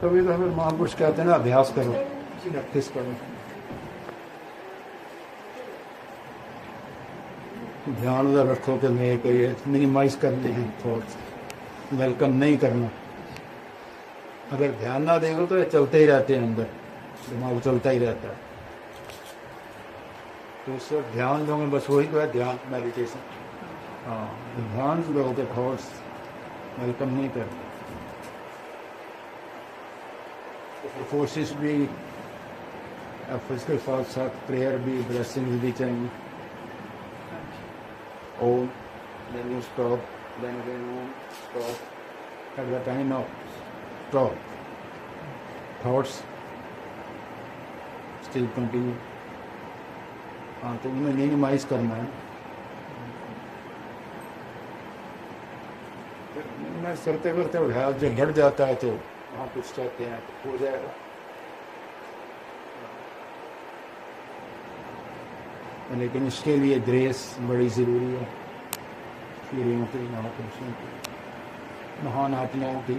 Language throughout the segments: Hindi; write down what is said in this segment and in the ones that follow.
तभी तो हमें महापुरुष कहते हैं ना, अभ्यास करो, प्रैक्टिस करो, ध्यान उधर रखो कि मैं कोई मिनिमाइज करते हैं थॉट्स, वेलकम नहीं करना। अगर ध्यान ना देंगे तो ये चलते ही रहते हैं, अंदर दिमाग चलता ही रहता है। तो उस वक्त ध्यान दोगे, बस वही तो है ध्यान, मेडिटेशन। हाँ, ध्यान से दोगे थॉट्स वेलकम नहीं करते। कोशिश भी, इसके साथ साथ प्रेयर भी, ब्लेसिंग्स भी चाहिए। ओम, then you stop, then again Om, stop. At the time of stop, thoughts still continue. हाँ, तो उन्हें मिनिमाइज करना है। मैं करते करते अभ्यास जब बढ़ जाता है तो वहाँ कुछ कहते हैं तो हो जाएगा। लेकिन इसके लिए ग्रेस बड़ी ज़रूरी है। हीरों की, महापुरुषों की, महान आत्माओं की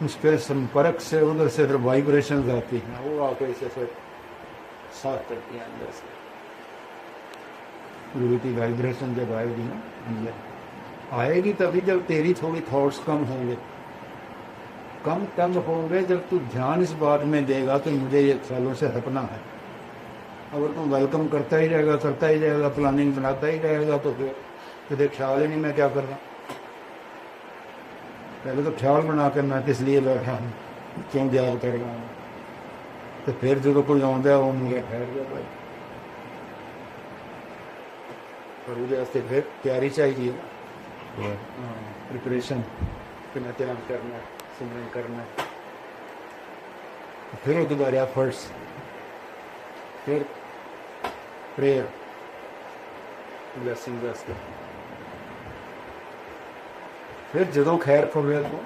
उसके संपर्क से उधर से फिर वाइब्रेशन आती हैं, वो आके इसे फिर साफ करती हैं अंदर से। गुरु की वाइब्रेशन जब आएगी ना अंदर, आएगी तभी जब तेरी थोड़ी थॉट्स कम होंगे। कम तब होंगे जब तू ध्यान इस बात में देगा कि मुझे ये सालों से हटना है। अगर तुम वेलकम करता ही रहेगा, प्लानिंग बनाता ही रहेगा, तो फिर तुझे ख्याल ही नहीं मैं क्या कर रहा। पहले तो ख्याल बना के मैं किस लिए बैठा हूँ, क्यों ध्यान कर रहा हूँ, तो फिर जो कोई आता है वो मुझे ठहर गया भाई। और मुझे ऐसे फिर तैयारी चाहिए, प्रिपरेशन, कि मैं ध्यान करना है, सिमरन करना है। फिर वो दोबारा एफर्ट्स, फिर प्रेयर, ब्लेसिंग वास्ते। फिर जो खैर पवे तो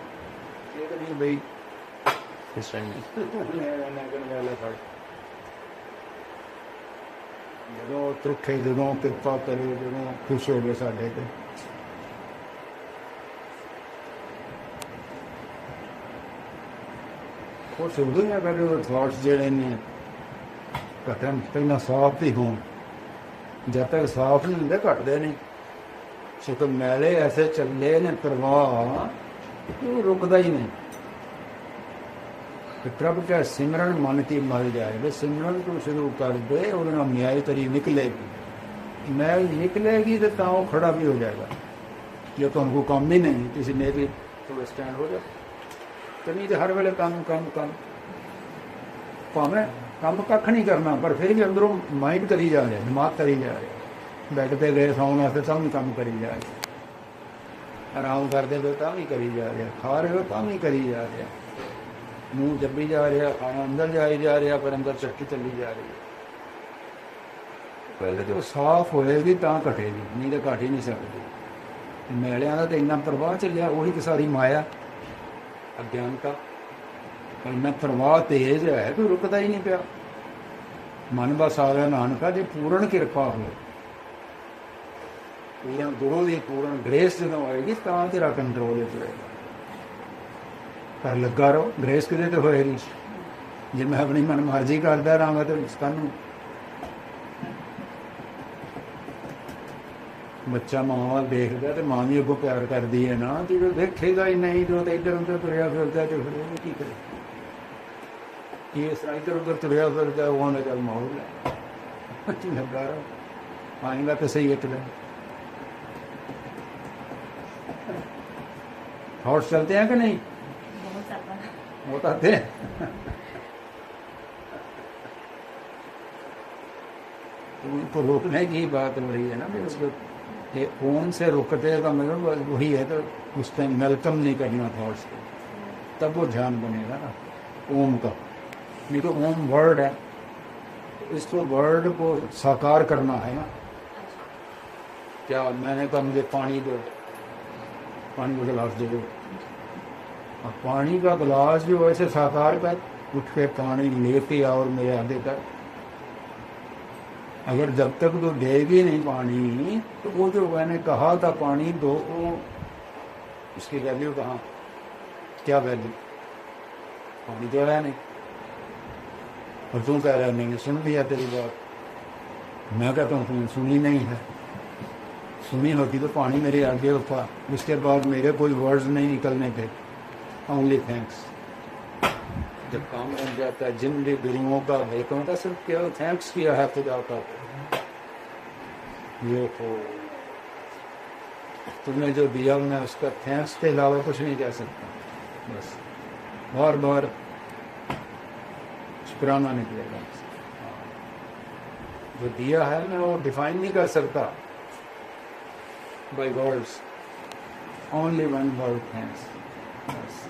ये नहीं भाई इस टाइम जो त्रुखे, जो कृपा करे, जो खुश हो गए साढ़े ते खुश उदो ही करे थॉट्स जेडे ने घटन पहला साफ ही हों। जब तक साफ नहीं होंगे घटते नहीं। सुख मैले ऐसे चले ने प्रवाह, वो रुकता ही नहीं। प्रभु का सिमरन मन की मल जाए, वे सिमरन को शुरू कर दे और न्याय तरी निकलेगी। मैल निकलेगी तो वो खड़ा भी हो जाएगा। जो तो हमको काम ही नहीं, किसी ने भी थोड़ा स्टैंड हो जाए तो नहीं तो हर वेले काम काम काम, भावें काम कख नहीं करना, पर फिर भी अंदरों माइंड करी जा रहे, दिमाग करी जा रहे। बैड पे गए सौन वास्ते तब भी काम करी जा रहे, आराम करते पे तब भी करी जा रहे, खा रहे हो तब भी करी जा रहे, मुँह जब्बी जा रहा, खाना अंदर जाई जा रहा, पर अंदर चक्की चली जा रही है। पहले जो साफ होएगी तो घटेगी, नहीं तो घट ही नहीं सकती। मैलिया का तो इन्ना प्रवाह चलिया, वही तो सारी माया अज्ञान का इन्ना प्रवाह तेज है कोई रुकता ही नहीं पिया। मन बस आ गया नानका, जो पूर्ण कृपा हो, पूर्ण गुरु की पूर्ण ग्रेस जो आएगी तो तेरा कंट्रोल रहेगा। पर लगा रहो, ग्रेस किते तो होएगी। जे मैं अपनी मन मर्जी करता रहा तो कल बच्चा माँ वाल देखता तो माँ भी अगों प्यार करती है ना, तो जो देखेगा ही नहीं जो तो इधर उधर तुरया फिरता तो फिर वो की करे। ये इधर उधर तुरया फिरता वो ना चल माहौल लगा रहा, आएगा तो सही एक दिन। थॉट्स चलते हैं कि नहीं? बहुत आते हैं। उनको रोकने की बात हो रही है ना, उसको ओम से रोकते का मतलब वही है, तो उस टाइम वेलकम नहीं करना थॉट्स को, तब वो ध्यान बनेगा ना ओम का। नहीं तो ओम वर्ड है, इसको वर्ड को साकार करना है ना। क्या मैंने कहा मुझे पानी दो, पानी का गिलास दे दो, और पानी का गिलास जो वैसे साकार कर उठ के पानी लेके आओ और मेरे आगे कर। अगर जब तक तो देगी नहीं पानी, तो वो जो मैंने कहा था पानी दो, उसकी वैल्यू कहाँ, क्या वैल्यू? पानी तो है नहीं, और तू कह रहा नहीं सुन लिया तेरी बात। मैं कहता हूँ तुमने सुनी नहीं है, सुनी होती तो पानी मेरे आगे होता, उसके बाद मेरे कोई वर्ड्स नहीं निकलने थे, ओनली थैंक्स। जब काम बन जाता है जिन भी गुरुओं का देखो था सिर्फ क्या थैंक्स किया है खुदा का, ये हो तुमने जो दिया मैं उसका थैंक्स के अलावा कुछ नहीं कह सकता, बस बार बार शुक्राना निकलेगा। जो दिया है मैं वो डिफाइन नहीं कर सकता by words, only one word thanks, बस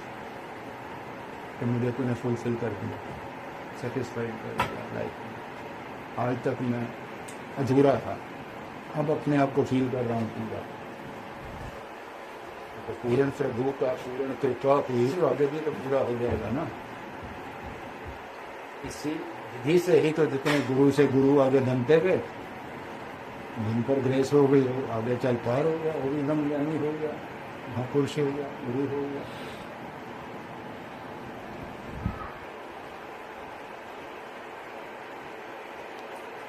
कि मुझे तूने फुलफिल कर दिया, सेटिस्फाइड कर दिया लाइफ में। आज तक मैं अधूरा था, अब अपने आप को फील कर रहा हूँ पूरा। तो पूर्ण से का पूर्ण कृपा हुई, आगे भी तो पूरा हो जाएगा ना। इसी विधि से ही तो जितने गुरु से गुरु आगे बनते गए, जिन पर ग्रेस हो गई हो आगे चल पार हो गया, वो भी एकदम ज्ञानी हो गया, महापुरुष हो गया, गुरु हो गया।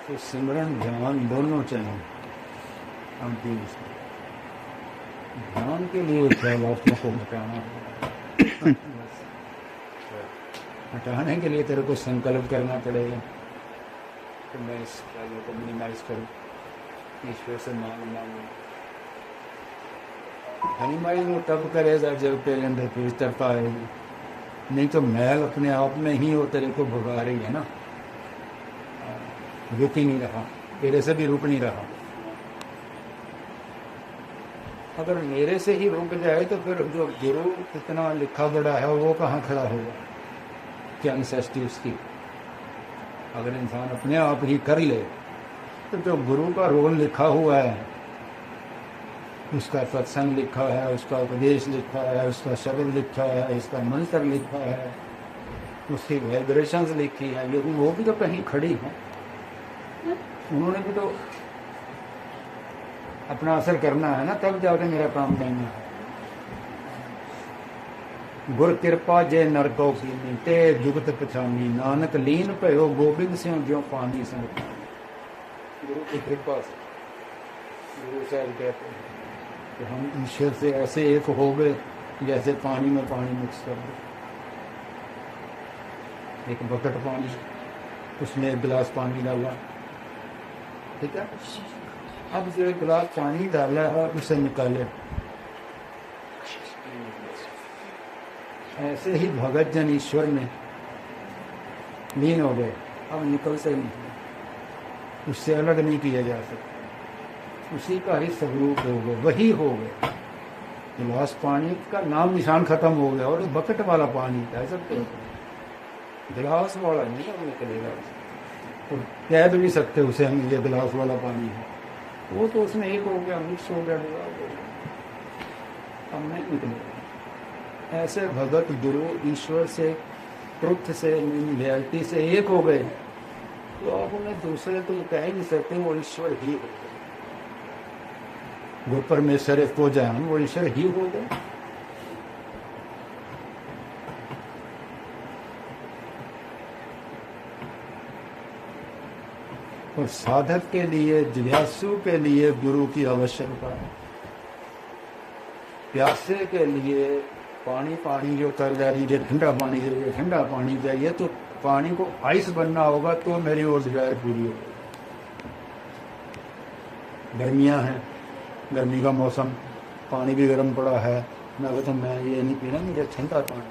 तो सिमरन ध्यान दोनों चाहिए। अंतिम ध्यान के लिए ख्यालातों को हटाना होगा, हटाने के लिए तेरे को संकल्प करना पड़ेगा कि मैं इस ख्यालों को मिनिमाइज करूँ, ईश्वर से मांगना। मिनिमाइज वो तब करेगा जब तेरे अंदर पवित्रता आएगी, नहीं तो मैल अपने आप में ही वो तेरे को भगा रही है ना, रुक ही नहीं रहा, तेरे से भी रुक नहीं रहा। अगर मेरे से ही रुक जाए तो फिर जो गुरु इतना लिखा बड़ा है वो कहाँ खड़ा होगा, क्या नेसेसिटी उसकी। अगर इंसान अपने आप ही कर ले तो जो गुरु का रोल लिखा हुआ है, उसका सत्संग लिखा है, उसका उपदेश लिखा है, उसका शब्द लिखा है, इसका मंत्र लिखा है, उसकी वाइब्रेशंस लिखी है, लेकिन वो भी तो कहीं खड़ी है, उन्होंने भी तो अपना असर करना है ना, तब जाके मेरा काम करना है। गुर कृपा जय नरको कीनी ते जुगत पछानी, नानक लीन भयो गोबिंद सिंह ज्यों पानी संग। गुरु की कृपा से गुरु साहब कहते हैं कि हम ईश्वर से ऐसे एक हो गए जैसे पानी में पानी मिक्स कर दो। एक बकेट पानी, उसमें एक गिलास पानी डाला, ठीक है, अब जो एक गिलास पानी डाला है उसे निकाले। ऐसे ही भगत जन ईश्वर में लीन हो गए, अब निकल से नहीं, उससे अलग नहीं किया जा सकता, उसी का ही स्वरूप हो गए, वही हो गए। गिलास पानी का नाम निशान खत्म हो गया और बकेट वाला पानी कह सकते हो, गिलास वाला नहीं अब निकलेगा। तो कह भी नहीं सकते उसे हम ये गिलास वाला पानी है, वो तो उसमें एक हो गया, मिक्स हो गया, हम नहीं निकलेगा। ऐसे भगत गुरु ईश्वर से, ट्रुथ से, रियलिटी से एक हो गए, तो आप उन्हें दूसरे तो कह ही नहीं सकते, वो ईश्वर ही हो गए। वो परमेश्वर को जान, वो ईश्वर ही हो गए। और साधक के लिए, जिज्ञासु के लिए गुरु की आवश्यकता है। प्यासे के लिए पानी पानी जो कर जा रही है, ठंडा पानी चाहिए, ठंडा पानी चाहिए, तो पानी को आइस बनना होगा तो मेरी वो डिजायर पूरी होगी। गर्मियां हैं, गर्मी का मौसम, पानी भी गर्म पड़ा है, मैं कहता हूँ मैं ये नहीं पीना, मुझे ठंडा पानी,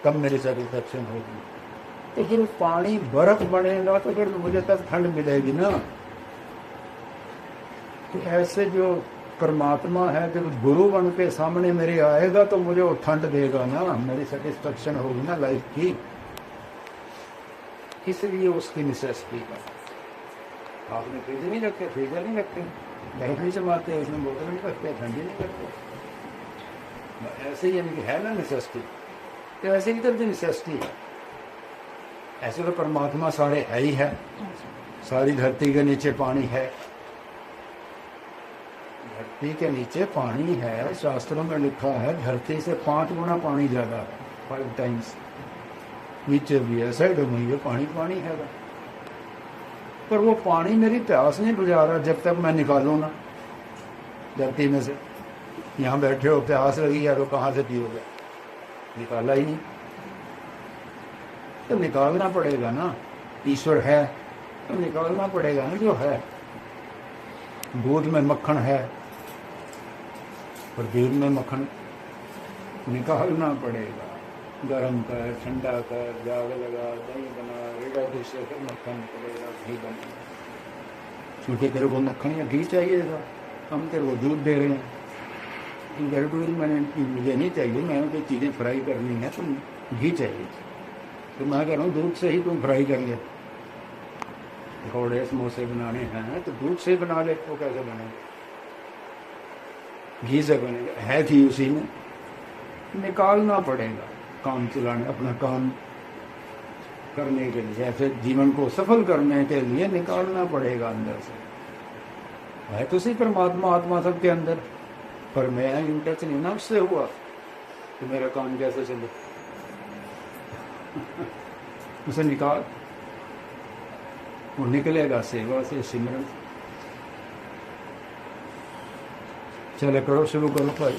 कब मेरी सेटिस्फैक्शन होगी। तो फिर पानी बर्फ बनेगा तो फिर मुझे तब ठंड मिलेगी ना। तो ऐसे जो परमात्मा है, जब गुरु बन के सामने मेरे आएगा तो मुझे वो ठंड देगा ना, मेरी सेटिस्फैक्शन होगी ना लाइफ की, इसलिए उसकी नेसेसिटी का। आपने फ्रिज नहीं रखते, फ्रीजर नहीं रखते, बर्फ नहीं जमाते, उसमें बोतल नहीं रखते, ठंडी नहीं रखते, ऐसे ही इनकी है ना नेसेसिटी। तो ऐसे ही तरह नेसेसिटी है। ऐसे तो परमात्मा सारे है ही है, सारी धरती के नीचे पानी है, धरती के नीचे पानी है, शास्त्रों में लिखा है धरती से 5 गुना पानी ज़्यादा है, 5 टाइम्स नीचे भी है, साइड में ये पानी पानी है। पर वो पानी मेरी प्यास नहीं बुझा रहा जब तक मैं निकालूँ ना धरती में से। यहाँ बैठे हो प्यास लगी है तो कहाँ से पियोगे, निकाला ही नहीं। तो निकालना पड़ेगा ना, ईश्वर है तो निकालना पड़ेगा ना जो है। दूध में मक्खन है पर दूध में मक्खन निकालना पड़ेगा। गरम कर, ठंडा कर, जाग लगा, दही बना, रेड़ा दूसरे फिर मक्खन निकलेगा, घी बनेगा। क्योंकि तेरे को मक्खन या घी चाहिएगा, हम तेरे को दूध दे रहे हैं। घर दूध मैंने मुझे नहीं चाहिए, मैंने कोई चीज़ें फ्राई करनी है तो घी चाहिए। तो मैं कह रहा हूँ दूध से ही तुम फ्राई कर ले। पकौड़े समोसे बनाने हैं तो दूध से बना ले। वो कैसे बने, घी से बनेगा, है घी उसी में। निकालना पड़ेगा काम चलाने, अपना काम करने के लिए, ऐसे जीवन को सफल करने के लिए निकालना पड़ेगा अंदर से। है तो सही परमात्मा आत्मा सबके अंदर, पर मैं इन टच नहीं ना उससे हुआ तो मेरा काम कैसे चले। उसे निकाल, वो निकलेगा सेवा से, सिमरन। चले करो, शुरू करो भाई।